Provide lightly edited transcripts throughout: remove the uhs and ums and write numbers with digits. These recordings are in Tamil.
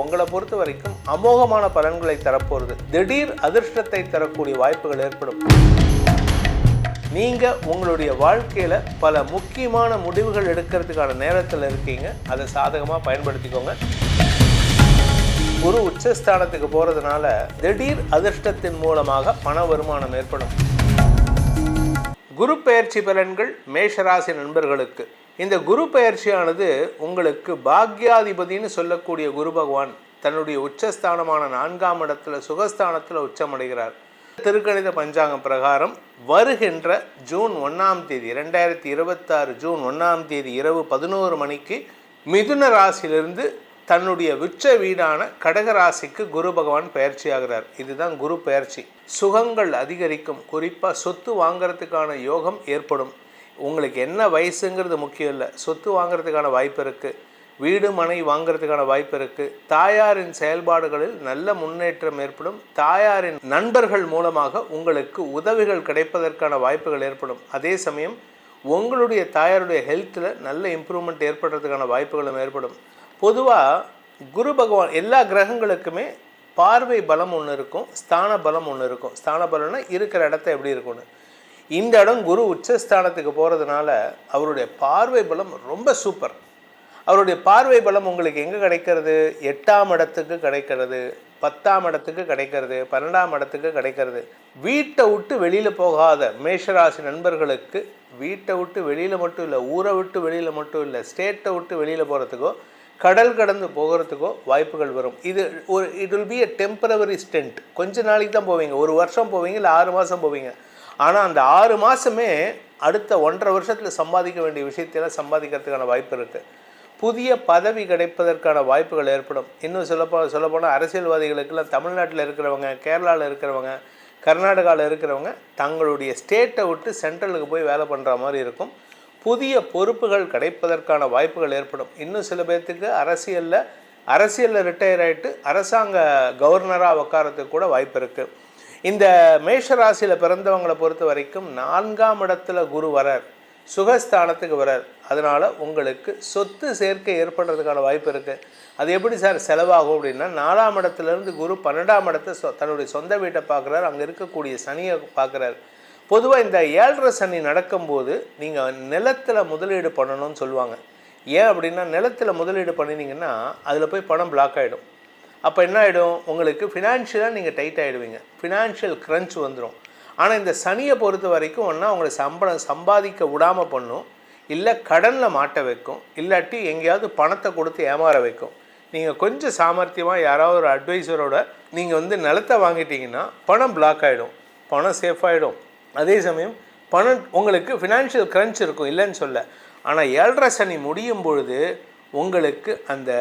உங்களை பொறுத்த வரைக்கும் அமோகமான பலன்களை தரப்போகிறது. திடீர் அதிர்ஷ்டத்தை தரக்கூடிய வாய்ப்புகள் ஏற்படும். நீங்கள் உங்களுடைய வாழ்க்கையில் பல முக்கியமான முடிவுகள் எடுக்கிறதுக்கான நேரத்தில் இருக்கீங்க. அதை சாதகமாக பயன்படுத்திக்கோங்க. குரு உச்சஸ்தானத்துக்கு போகிறதுனால திடீர் அதிர்ஷ்டத்தின் மூலமாக பண வருமானம் ஏற்படும். குரு பெயர்ச்சி பலன்கள் மேஷராசி நண்பர்களுக்கு. இந்த குரு பெயர்ச்சியானது உங்களுக்கு பாக்யாதிபதினு சொல்லக்கூடிய குரு பகவான் தன்னுடைய உச்சஸ்தானமான 4ஆம் இடத்துல சுகஸ்தானத்தில் உச்சமடைகிறார். திருக்கணித பஞ்சாங்கம் பிரகாரம் வருகின்ற ஜூன் 1ஆம் தேதி 2026 ஜூன் 1ஆம் தேதி இரவு 11 மணிக்கு மிதுன ராசியிலிருந்து தன்னுடைய உச்ச வீடான கடகராசிக்கு குரு பகவான் பயிற்சி ஆகிறார். இதுதான் குரு பயிற்சி. சுகங்கள் அதிகரிக்கும். குறிப்பாக சொத்து வாங்கிறதுக்கான யோகம் ஏற்படும். உங்களுக்கு என்ன வயசுங்கிறது முக்கியம் இல்லை, சொத்து வாங்கிறதுக்கான வாய்ப்பு இருக்குது. வீடு மனை வாங்கிறதுக்கான வாய்ப்பு இருக்குது. தாயாரின் செயல்பாடுகளில் நல்ல முன்னேற்றம் ஏற்படும். தாயாரின் நண்பர்கள் மூலமாக உங்களுக்கு உதவிகள் கிடைப்பதற்கான வாய்ப்புகள் ஏற்படும். அதே சமயம் உங்களுடைய தாயாருடைய ஹெல்த்தில் நல்ல இம்ப்ரூவ்மெண்ட் ஏற்படுறதுக்கான வாய்ப்புகளும் ஏற்படும். பொதுவாக குரு பகவான் எல்லா கிரகங்களுக்குமே பார்வை பலம் ஒன்று இருக்கும், ஸ்தான பலம் ஒன்று இருக்கும். ஸ்தான பலம்னா இருக்கிற இடத்த எப்படி இருக்கும்னு. இந்த இடம் குரு உச்சஸ்தானத்துக்கு போகிறதுனால அவருடைய பார்வை பலம் ரொம்ப சூப்பர். அவருடைய பார்வை பலம் உங்களுக்கு எங்கே கிடைக்கிறது? 8ஆம் இடத்துக்கு கிடைக்கிறது, 10ஆம் இடத்துக்கு கிடைக்கிறது, 12ஆம் இடத்துக்கு கிடைக்கிறது. வீட்டை விட்டு வெளியில் போகாத மேஷராசி நண்பர்களுக்கு வீட்டை விட்டு வெளியில் மட்டும் இல்லை, ஊரை விட்டு வெளியில் மட்டும் இல்லை, ஸ்டேட்டை விட்டு வெளியில் போகிறதுக்கோ கடல் கடந்து போகிறதுக்கோ வாய்ப்புகள் வரும். It will be a temporary stent. கொஞ்ச நாளைக்கு தான் போவீங்க, 1 வருஷம் போவீங்க, இல்லை 6 மாதம் போவீங்க. ஆனால் அந்த 6 மாதமே அடுத்த 1.5 வருஷத்தில் சம்பாதிக்க வேண்டிய விஷயத்தையெல்லாம் சம்பாதிக்கிறதுக்கான வாய்ப்பு இருக்குது. புதிய பதவி கிடைப்பதற்கான வாய்ப்புகள் ஏற்படும். இன்னும் சொல்லப்போனால் அரசியல்வாதிகளுக்கெல்லாம் தமிழ்நாட்டில் இருக்கிறவங்க, கேரளாவில் இருக்கிறவங்க, கர்நாடகாவில் இருக்கிறவங்க தங்களுடைய ஸ்டேட்டை விட்டு சென்ட்ரலுக்கு போய் வேலை பண்ணுற மாதிரி இருக்கும். புதிய பொறுப்புகள் கிடைப்பதற்கான வாய்ப்புகள் ஏற்படும். இன்னும் சில பேர்த்துக்கு அரசியலில் ரிட்டையர் ஆகிட்டு அரசாங்க கவர்னராக உட்காரத்துக்கு கூட வாய்ப்பு இருக்குது. இந்த மேஷராசியில் பிறந்தவங்களை பொறுத்த வரைக்கும் 4ஆம் இடத்துல குரு வரார், சுகஸ்தானத்துக்கு வரார். அதனால் உங்களுக்கு சொத்து சேர்க்கை ஏற்படுறதுக்கான வாய்ப்பு இருக்குது. அது எப்படி சார் செலவாகும் அப்படின்னா, 4ஆம் இடத்துலேருந்து குரு 12ஆம் இடத்தை தன்னுடைய சொந்த வீட்டை பார்க்குறாரு, அங்கே இருக்கக்கூடிய சனியை பார்க்குறாரு. பொதுவாக இந்த 7.5 சனி நடக்கும்போது நீங்கள் நிலத்தில் முதலீடு பண்ணணும்னு சொல்லுவாங்க. ஏன் அப்படின்னா, நிலத்தில் முதலீடு பண்ணினீங்கன்னா அதில் போய் பணம் பிளாக் ஆகிடும். அப்போ என்ன ஆகிடும், உங்களுக்கு ஃபினான்ஷியலாக நீங்கள் டைட் ஆகிடுவீங்க, ஃபினான்ஷியல் க்ரன்ச் வந்துடும். ஆனால் இந்த சனியை பொறுத்த வரைக்கும் ஒன்றா உங்களை சம்பாதிக்க விடாமல் பண்ணும், இல்லை கடனில் மாட்ட வைக்கும், இல்லாட்டி எங்கேயாவது பணத்தை கொடுத்து ஏமாற வைக்கும். நீங்கள் கொஞ்சம் சாமர்த்தியமாக யாராவது ஒரு அட்வைஸரோட நீங்கள் நிலத்தை வாங்கிட்டீங்கன்னா பணம் பிளாக் ஆகிடும், பணம் சேஃப் ஆகிடும். அதே சமயம் பணம் உங்களுக்கு ஃபினான்ஷியல் க்ரன்ச் இருக்கும், இல்லைன்னு சொல்ல. ஆனால் 7.5 சனி முடியும் பொழுது உங்களுக்கு அந்த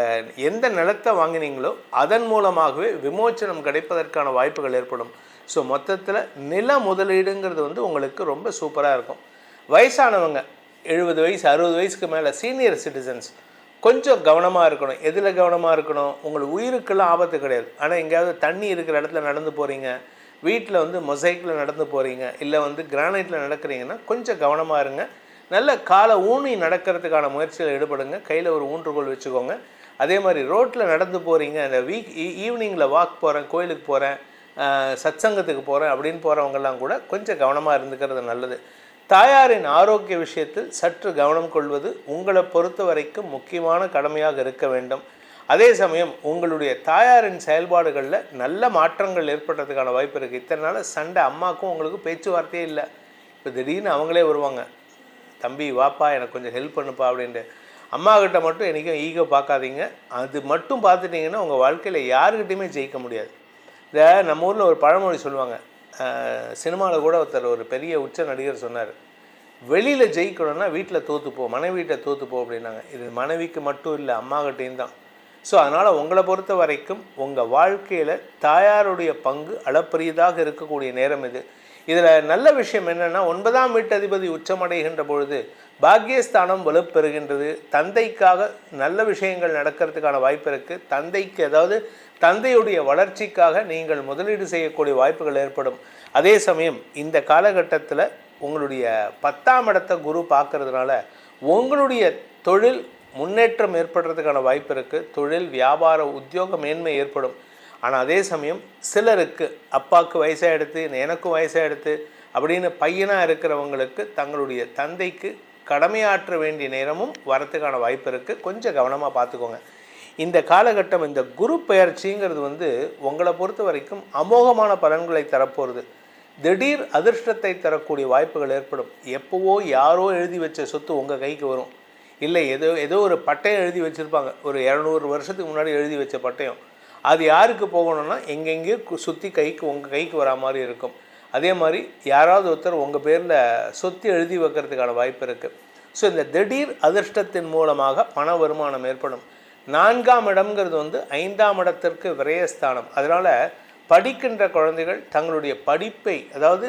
எந்த நிலத்தை வாங்கினீங்களோ அதன் மூலமாகவே விமோச்சனம் கிடைப்பதற்கான வாய்ப்புகள் ஏற்படும். ஸோ மொத்தத்தில் நில முதலீடுங்கிறது உங்களுக்கு ரொம்ப சூப்பராக இருக்கும். வயசானவங்க 70 வயசு 60 வயசுக்கு மேலே சீனியர் சிட்டிசன்ஸ் கொஞ்சம் கவனமாக இருக்கணும். எதில் கவனமாக இருக்கணும்? உங்களுக்கு உயிருக்கெல்லாம் ஆபத்து கிடையாது. ஆனால் எங்கேயாவது தண்ணி இருக்கிற இடத்துல நடந்து போகிறீங்க, வீட்டில் மொசைக்கில் நடந்து போகிறீங்க, இல்லை கிரானைட்டில் நடக்கிறீங்கன்னா கொஞ்சம் கவனமாக இருங்க. நல்ல காலை ஊனி நடக்கிறதுக்கான முயற்சியில் ஈடுபடுங்க. கையில் ஒரு ஊன்றுகோல் வச்சுக்கோங்க. அதே மாதிரி ரோட்டில் நடந்து போகிறீங்க, இந்த ஈவினிங்கில் வாக் போகிறேன், கோயிலுக்கு போகிறேன், சத்சங்கத்துக்கு போகிறேன் அப்படின்னு போகிறவங்கெல்லாம் கூட கொஞ்சம் கவனமாக இருந்துக்கிறது நல்லது. தாயாரின் ஆரோக்கிய விஷயத்தில் சற்று கவனம் கொள்வது உங்களை பொறுத்த வரைக்கும் முக்கியமான கடமையாக இருக்க வேண்டும். அதே சமயம் உங்களுடைய தாயாரின் செயல்பாடுகளில் நல்ல மாற்றங்கள் ஏற்படுறதுக்கான வாய்ப்பு இருக்குது. இத்தனை நாள் சண்டை, அம்மாவுக்கும் உங்களுக்கு பேச்சுவார்த்தையே இல்லை. இப்போ திடீர்னு அவங்களே வருவாங்க, தம்பி வாப்பா எனக்கு கொஞ்சம் ஹெல்ப் பண்ணுப்பா அப்படின்ட்டு. அம்மாக்கிட்ட மட்டும் என்றைக்கும் ஈகோ பார்க்காதீங்க. அது மட்டும் பார்த்துட்டிங்கன்னா உங்கள் வாழ்க்கையில் யாருக்கிட்டையுமே ஜெயிக்க முடியாது. இந்த நம்ம ஊரில் ஒரு பழமொழி சொல்லுவாங்க, சினிமாவில் கூட ஒருத்தர் ஒரு பெரிய உச்ச நடிகர் சொன்னார், வெளியில் ஜெயிக்கணும்னா வீட்டில் தோற்றுப்போ, மனைவி வீட்டை தோற்றுப்போ அப்படின்னாங்க. இது மனைவிக்கு மட்டும் இல்லை, அம்மாக்கிட்டையும் தான். ஸோ அதனால் உங்களை பொறுத்த வரைக்கும் உங்கள் வாழ்க்கையில் தாயாருடைய பங்கு அளப்பரியதாக இருக்கக்கூடிய நேரம் இது. இதில் நல்ல விஷயம் என்னென்னா, 9ஆம் வீட்டதிபதி உச்சமடைகின்ற பொழுது பாக்கியஸ்தானம் வலுப்பெறுகின்றது. தந்தைக்காக நல்ல விஷயங்கள் நடக்கிறதுக்கான வாய்ப்பு இருக்குது. தந்தைக்கு, அதாவது தந்தையுடைய வளர்ச்சிக்காக நீங்கள் முதலீடு செய்யக்கூடிய வாய்ப்புகள் ஏற்படும். அதே சமயம் இந்த காலகட்டத்தில் உங்களுடைய 10ஆம் இடத்தை குரு பார்க்கறதுனால உங்களுடைய தொழில் முன்னேற்றம் ஏற்படுறதுக்கான வாய்ப்பு இருக்குது. தொழில் வியாபார உத்தியோக மேன்மை ஏற்படும். ஆனால் அதே சமயம் சிலருக்கு அப்பாவுக்கு வயசாகிடுது, எனக்கும் வயசாகிடுது அப்படின்னு பையனாக இருக்கிறவங்களுக்கு தங்களுடைய தந்தைக்கு கடமையாற்ற வேண்டிய நேரமும் வரத்துக்கான வாய்ப்பு இருக்குது. கொஞ்சம் கவனமாக பார்த்துக்கோங்க. இந்த காலகட்டம், இந்த குரு பெயர்ச்சிங்கிறது உங்களை பொறுத்த வரைக்கும் அமோகமான பலன்களை தரப்போகிறது. திடீர் அதிர்ஷ்டத்தை தரக்கூடிய வாய்ப்புகள் ஏற்படும். எப்போவோ யாரோ எழுதி வச்ச சொத்து உங்கள் கைக்கு வரும். இல்லை ஏதோ ஒரு பட்டயம் எழுதி வச்சுருப்பாங்க, ஒரு 200 வருஷத்துக்கு முன்னாடி எழுதி வச்ச பட்டயம். அது யாருக்கு போகணும்னா எங்கெங்கேயோ சுற்றி உங்கள் கைக்கு வரா மாதிரி இருக்கும். அதே மாதிரி யாராவது ஒருத்தர் உங்கள் பேரில் சொத்து எழுதி வைக்கிறதுக்கான வாய்ப்பு இருக்குது. ஸோ இந்த திடீர் அதிர்ஷ்டத்தின் மூலமாக பண வருமானம் ஏற்படும். 4ஆம் இடம்ங்கிறது 5ஆம் இடத்திற்கு விரயஸ்தானம். அதனால் படிக்கின்ற குழந்தைகள் தங்களுடைய படிப்பை, அதாவது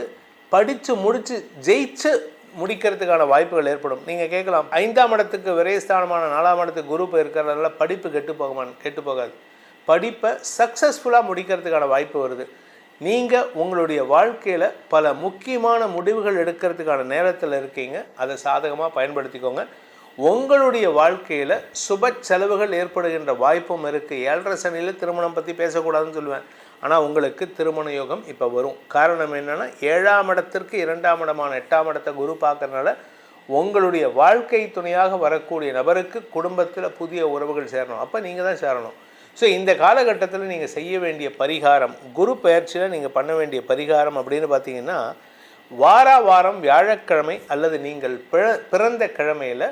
படித்து முடித்து ஜெயிச்சு முடிக்கிறதுக்கான வாய்ப்புகள் ஏற்படும். நீங்கள் கேட்கலாம், 5ஆம் இடத்துக்கு விரயஸ்தானமான 4ஆம் இடத்துக்கு குரு இருக்கிறதுனால படிப்பு கெட்டு போகாது. படிப்பை சக்ஸஸ்ஃபுல்லாக முடிக்கிறதுக்கான வாய்ப்பு வருது. நீங்கள் உங்களுடைய வாழ்க்கையில் பல முக்கியமான முடிவுகள் எடுக்கிறதுக்கான நேரத்தில் இருக்கீங்க. அதை சாதகமாக பயன்படுத்திக்கோங்க. உங்களுடைய வாழ்க்கையில் சுப செலவுகள் ஏற்படுகின்ற வாய்ப்பும் இருக்குது. 7.5 சனியில் திருமணம் பற்றி பேசக்கூடாதுன்னு சொல்லுவேன். ஆனால் உங்களுக்கு திருமண யோகம் இப்போ வரும். காரணம் என்னென்னா 7ஆம் இடத்திற்கு 2ஆம் இடமான 8ஆம் இடத்தை குரு பார்க்கறதுனால உங்களுடைய வாழ்க்கை துணையாக வரக்கூடிய நபருக்கு குடும்பத்தில் புதிய உறவுகள் சேரணும். அப்போ நீங்கள் தான் சேரணும். ஸோ இந்த காலகட்டத்தில் நீங்கள் செய்ய வேண்டிய பரிகாரம், குரு பெயர்ச்சியில் நீங்கள் பண்ண வேண்டிய பரிகாரம் அப்படின்னு பார்த்தீங்கன்னா, வாரம் வியாழக்கிழமை அல்லது நீங்கள் பிறந்த கிழமையில்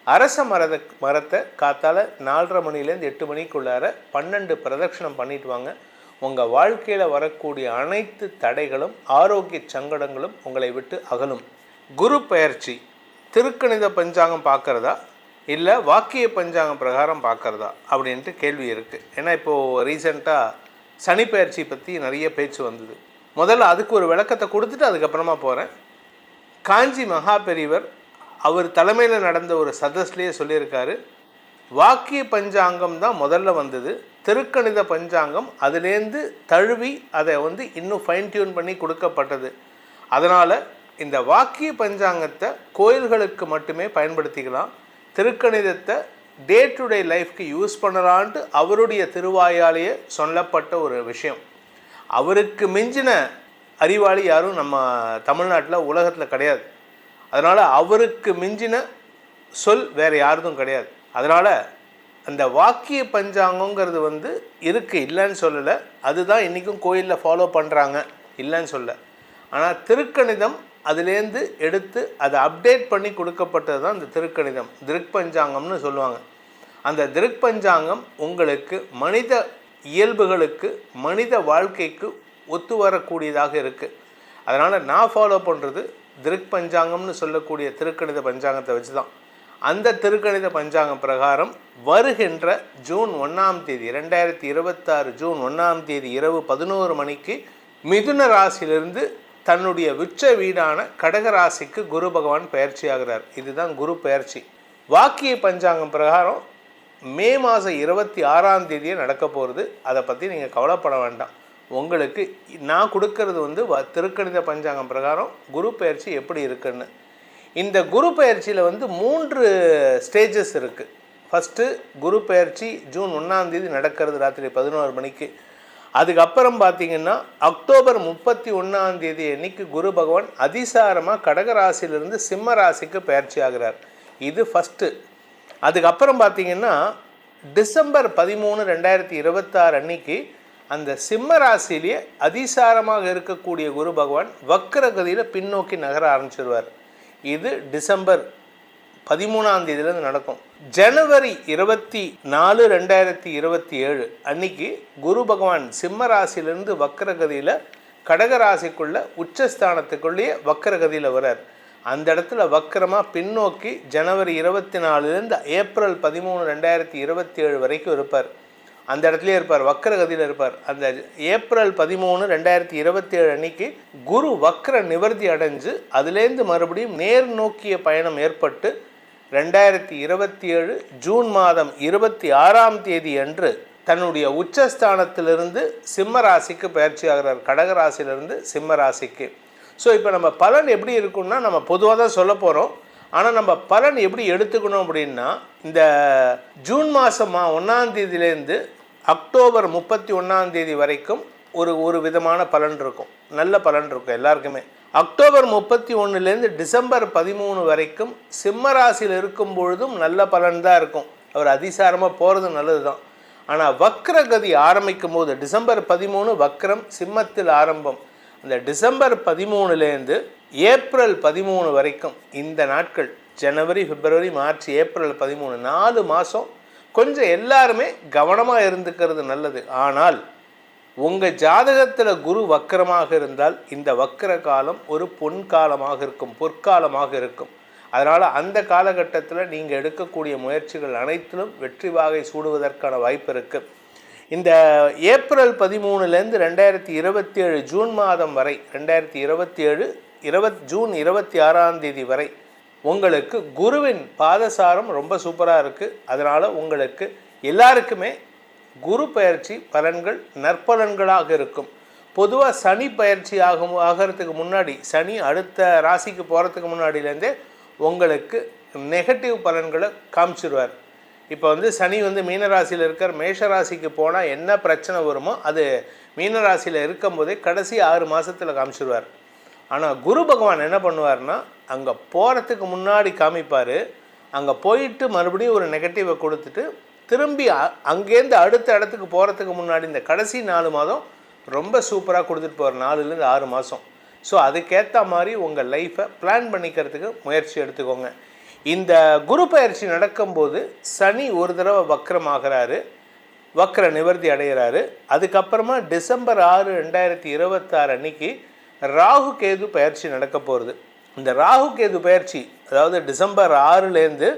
அரச மரத்தை காத்தால் 4:30 மணிலேருந்து 8 மணிக்குள்ளார 12 பிரதட்சணம் பண்ணிட்டு வாங்க. உங்கள் வாழ்க்கையில் வரக்கூடிய அனைத்து தடைகளும் ஆரோக்கிய சங்கடங்களும் உங்களை விட்டு அகலும். குரு பெயர்ச்சி திருக்கணித பஞ்சாங்கம் பார்க்குறதா இல்லை வாக்கிய பஞ்சாங்கம் பிரகாரம் பார்க்குறதா அப்படின்ட்டு கேள்வி இருக்குது. ஏன்னா இப்போது ரீசெண்டாக சனி பெயர்ச்சி பற்றி நிறைய பேச்சு வந்தது. முதல்ல அதுக்கு ஒரு விளக்கத்தை கொடுத்துட்டு அதுக்கப்புறமா போகிறேன். காஞ்சி மகா பெரியவர் அவர் தலைமையில் நடந்த ஒரு சதஸ்லேயே சொல்லியிருக்காரு, வாக்கிய பஞ்சாங்கம் தான் முதல்ல வந்தது, திருக்கணித பஞ்சாங்கம் அதுலேருந்து தழுவி அதை இன்னும் ஃபைன் டியூன் பண்ணி கொடுக்கப்பட்டது. அதனால் இந்த வாக்கிய பஞ்சாங்கத்தை கோயில்களுக்கு மட்டுமே பயன்படுத்திக்கலாம். திருக்கணிதத்தை டே டு டே லைஃப்க்கு யூஸ் பண்ணலான்ட்டு அவருடைய திருவாயாலேயே சொல்லப்பட்ட ஒரு விஷயம். அவருக்கு மிஞ்சின அறிவாளி யாரும் நம்ம தமிழ்நாட்டில் உலகத்தில் கிடையாது. அதனால் அவருக்கு மிஞ்சின சொல் வேறு யாருதும் கிடையாது. அதனால் அந்த வாக்கிய பஞ்சாங்கங்கிறது இருக்குது, இல்லைன்னு சொல்லலை. அதுதான் இன்றைக்கும் கோயிலில் ஃபாலோ பண்ணுறாங்க, இல்லைன்னு சொல்ல. ஆனால் திருக்கணிதம் அதுலேருந்து எடுத்து அதை அப்டேட் பண்ணி கொடுக்கப்பட்டது தான் இந்த திருக்கணிதம், திருக் பஞ்சாங்கம்னு சொல்லுவாங்க. அந்த திருக் பஞ்சாங்கம் உங்களுக்கு மனித இயல்புகளுக்கு, மனித வாழ்க்கைக்கு ஒத்து வரக்கூடியதாக இருக்குது. அதனால் நான் ஃபாலோ பண்ணுறது திருக் பஞ்சாங்கம்னு சொல்லக்கூடிய திருக்கணித பஞ்சாங்கத்தை வச்சு தான். அந்த திருக்கணித பஞ்சாங்கம் பிரகாரம் வருகின்ற ஜூன் 1ஆம் தேதி 2026 ஜூன் 1ஆம் தேதி இரவு 11 மணிக்கு மிதுன ராசியிலிருந்து தன்னுடைய உச்ச வீடான கடகராசிக்கு குரு பகவான் பயிற்சி ஆகிறார். இதுதான் குரு பயிற்சி. வாக்கிய பஞ்சாங்கம் பிரகாரம் மே மாதம் 26ஆம் தேதியே நடக்க போகிறது. அதை பற்றி நீங்கள் கவலைப்பட வேண்டாம். உங்களுக்கு நான் கொடுக்கறது திருக்கணித பஞ்சாங்கம் பிரகாரம் குரு பயிற்சி எப்படி இருக்குன்னு. இந்த குரு பயிற்சியில் 3 ஸ்டேஜஸ் இருக்குது. ஃபஸ்ட்டு குரு பயிற்சி ஜூன் 1ஆம் தேதி நடக்கிறது ராத்திரி 11 மணிக்கு. அதுக்கப்புறம் பார்த்திங்கன்னா அக்டோபர் 31ஆம் தேதி அன்னைக்கு குரு பகவான் அதிசாரமாக கடகராசியிலிருந்து சிம்ம ராசிக்கு பயிற்சி ஆகிறார். இது ஃபஸ்ட்டு. அதுக்கப்புறம் பார்த்திங்கன்னா டிசம்பர் 13, 2026 அன்னைக்கு அந்த சிம்ம ராசியிலேயே அதிசாரமாக இருக்கக்கூடிய குரு பகவான் வக்ரகதியில் பின்னோக்கி நகர ஆரம்பிச்சிருவார். இது டிசம்பர் 13ஆம் தேதியிலேருந்து நடக்கும். ஜனவரி 24, 2027 அன்னைக்கு குரு பகவான் சிம்ம ராசியிலிருந்து வக்ரகதியில் கடகராசிக்குள்ள உச்சஸ்தானத்துக்குள்ளேயே வக்ரகதியில் வர்றார். அந்த இடத்துல வக்ரமாக பின்னோக்கி ஜனவரி 24லேருந்து ஏப்ரல் 13, 2027 வரைக்கும் இருப்பார். அந்த இடத்துலேயே இருப்பார், வக்ரகதியில் இருப்பார். அந்த ஏப்ரல் 13, 2027 அன்னைக்கு குரு வக்ர நிவர்த்தி அடைஞ்சு அதுலேருந்து மறுபடியும் நேர் நோக்கிய பயணம் ஏற்பட்டு 2027 ஜூன் மாதம் 26ஆம் தேதி அன்று தன்னுடைய உச்சஸ்தானத்திலிருந்து சிம்ம ராசிக்கு பயிற்சி ஆகிறார். கடகராசியிலிருந்து சிம்ம ராசிக்கு. ஸோ இப்போ நம்ம பலன் எப்படி இருக்குன்னா நம்ம பொதுவாக தான் சொல்ல போகிறோம். ஆனால் நம்ம பலன் எப்படி எடுத்துக்கணும் அப்படின்னா, இந்த ஜூன் மாதம் 1ஆம் தேதியிலேருந்து அக்டோபர் 31ஆம் தேதி வரைக்கும் ஒரு விதமான பலன் இருக்கும், நல்ல பலன் இருக்கும் எல்லாருக்குமே. அக்டோபர் 31லேருந்து டிசம்பர் 13 வரைக்கும் சிம்ம ராசியில் இருக்கும் பொழுதும் நல்ல பலன் தான் இருக்கும். அவர் அதிசாரமாக போகிறது நல்லது தான். ஆனால் வக்ரகதி ஆரம்பிக்கும் போது டிசம்பர் 13 வக்ரம் சிம்மத்தில் ஆரம்பம். அந்த டிசம்பர் 13லேருந்து ஏப்ரல் 13 வரைக்கும் இந்த நாட்கள், ஜனவரி, பிப்ரவரி, மார்ச், ஏப்ரல் 13, 4 மாதம் கொஞ்சம் எல்லாருமே கவனமாக இருந்துக்கிறது நல்லது. ஆனால் உங்கள் ஜாதகத்தில் குரு வக்கரமாக இருந்தால் இந்த வக்கர காலம் ஒரு பொன் காலமாக இருக்கும், பொற்காலமாக இருக்கும். அதனால் அந்த காலகட்டத்தில் நீங்கள் எடுக்கக்கூடிய முயற்சிகள் அனைத்திலும் வெற்றி வாகை சூடுவதற்கான வாய்ப்பு இருக்குது. இந்த ஏப்ரல் 13லேருந்து 2027 ஜூன் மாதம் வரை, 2027 ஜூன் 26ஆம் தேதி வரை உங்களுக்கு குருவின் பாதசாரம் ரொம்ப சூப்பராக இருக்குது. அதனால் உங்களுக்கு எல்லாருக்குமே குரு பயிற்சி பலன்கள் நற்பலன்களாக இருக்கும். பொதுவாக சனி பயிற்சி ஆகிறதுக்கு முன்னாடி, சனி அடுத்த ராசிக்கு போகிறதுக்கு முன்னாடியிலேருந்தே உங்களுக்கு நெகட்டிவ் பலன்களை காமிச்சிடுவார். இப்போ சனி மீனராசியில் இருக்கார், மேஷராசிக்கு போனால் என்ன பிரச்சனை வருமோ அது மீனராசியில் இருக்கும் போதே கடைசி 6 மாதத்தில் காமிச்சிடுவார். ஆனால் குரு பகவான் என்ன பண்ணுவார்னா, அங்கே போகிறதுக்கு முன்னாடி காமிப்பார். அங்கே போயிட்டு மறுபடியும் ஒரு நெகட்டிவை கொடுத்துட்டு திரும்பி அங்கேருந்து அடுத்த இடத்துக்கு போகிறதுக்கு முன்னாடி இந்த கடைசி 4 மாதம் ரொம்ப சூப்பராக கொடுத்துட்டு போவார், 4லேருந்து 6 மாதம். ஸோ அதுக்கேற்ற மாதிரி உங்கள் லைஃப்பை பிளான் பண்ணிக்கிறதுக்கு முயற்சி எடுத்துக்கோங்க. இந்த குரு பயிற்சி நடக்கும்போது சனி ஒரு தடவை வக்ரமாகிறாரு, வக்ர நிவர்த்தி அடைகிறாரு. அதுக்கப்புறமா டிசம்பர் 6, 2026 அன்னைக்கு ராகு கேது பயிற்சி நடக்க போகிறது. இந்த ராகு கேது பயிற்சி அதாவது டிசம்பர் 6லேருந்து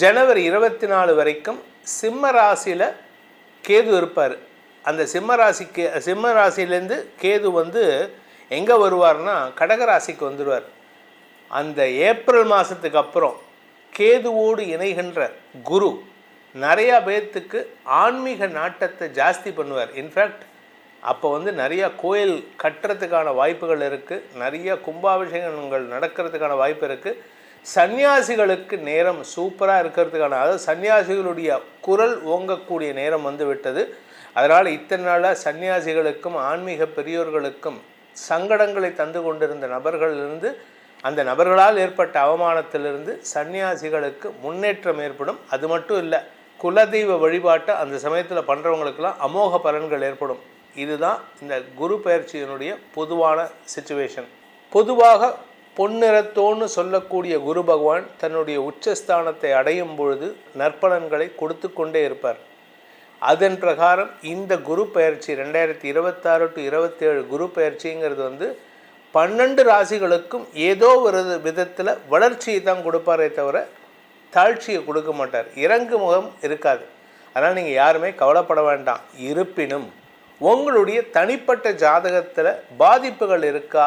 ஜனவரி 24 வரைக்கும் சிம்ம ராசியில் கேது இருப்பார். அந்த சிம்ம ராசியிலேருந்து கேது எங்கே வருவார்னா கடகராசிக்கு வந்துடுவார். அந்த ஏப்ரல் மாதத்துக்கு அப்புறம் கேதுவோடு இணைகின்ற குரு நிறையா பேர்த்துக்கு ஆன்மீக நாட்டத்தை ஜாஸ்தி பண்ணுவார். இன்ஃபேக்ட் அப்போ நிறையா கோயில் கட்டுறதுக்கான வாய்ப்புகள் இருக்குது, நிறைய கும்பாபிஷேகங்கள் நடக்கிறதுக்கான வாய்ப்பு இருக்குது. சன்னியாசிகளுக்கு நேரம் சூப்பராக இருக்கிறதுக்கான, அதாவது சன்னியாசிகளுடைய குரல் ஓங்கக்கூடிய நேரம் விட்டது. அதனால் இத்தனை நாளாக சன்னியாசிகளுக்கும் ஆன்மீக பெரியோர்களுக்கும் சங்கடங்களை தந்து கொண்டிருந்த நபர்களிலிருந்து, அந்த நபர்களால் ஏற்பட்ட அவமானத்திலிருந்து சன்னியாசிகளுக்கு முன்னேற்றம் ஏற்படும். அது மட்டும் இல்லை, குலதெய்வ வழிபாட்டை அந்த சமயத்தில் பண்ணுறவங்களுக்கெல்லாம் அமோக பலன்கள் ஏற்படும். இதுதான் இந்த குரு பயிற்சியினுடைய பொதுவான சிச்சுவேஷன். பொதுவாக பொன்னிறத்தோன்னு சொல்லக்கூடிய குரு பகவான் தன்னுடைய உச்சஸ்தானத்தை அடையும் பொழுது நற்பலன்களை கொடுத்து கொண்டே இருப்பார். அதன் பிரகாரம் இந்த குரு பயிற்சி 2026 to 27 குரு பயிற்சிங்கிறது 12 ராசிகளுக்கும் ஏதோ ஒரு விதத்தில் வளர்ச்சியை தான் கொடுப்பாரே தவிர தாழ்ச்சியை கொடுக்க மாட்டார். இறங்கு முகம் இருக்காது. அதனால் நீங்கள் யாருமே கவலைப்பட வேண்டாம். இருப்பினும் உங்களுடைய தனிப்பட்ட ஜாதகத்தில் பாதிப்புகள் இருக்கா,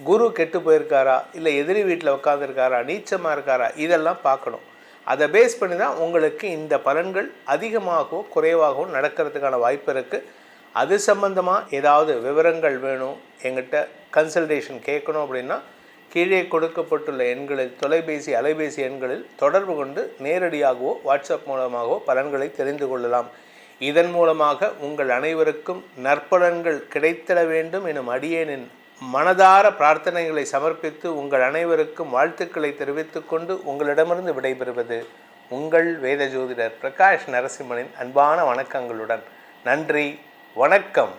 குரு கெட்டு போயிருக்காரா, இல்லை எதிரி வீட்டில் உட்காந்துருக்காரா, நீச்சமாக இருக்காரா, இதெல்லாம் பார்க்கணும். அதை பேஸ் பண்ணி தான் உங்களுக்கு இந்த பலன்கள் அதிகமாகவோ குறைவாகவோ நடக்கிறதுக்கான வாய்ப்பு இருக்குது. அது சம்பந்தமாக ஏதாவது விவரங்கள் வேணும், எங்கிட்ட கன்சல்டேஷன் கேட்கணும் அப்படின்னா கீழே கொடுக்கப்பட்டுள்ள எண்களில் தொலைபேசி அலைபேசி எண்களில் தொடர்பு கொண்டு நேரடியாகவோ வாட்ஸ்அப் மூலமாகவோ பலன்களை தெரிந்து கொள்ளலாம். இதன் மூலமாக உங்கள் அனைவருக்கும் நற்பலன்கள் கிடைத்திட வேண்டும் எனும் அடியேனின் மனதார பிரார்த்தனைகளை சமர்ப்பித்து உங்கள் அனைவருக்கும் வாழ்த்துக்களை தெரிவித்துக்கொண்டு உங்களிடமிருந்து விடைபெறுவது உங்கள் வேத ஜோதிடர் பிரகாஷ் நரசிம்மனின் அன்பான வணக்கங்களுடன். நன்றி, வணக்கம்.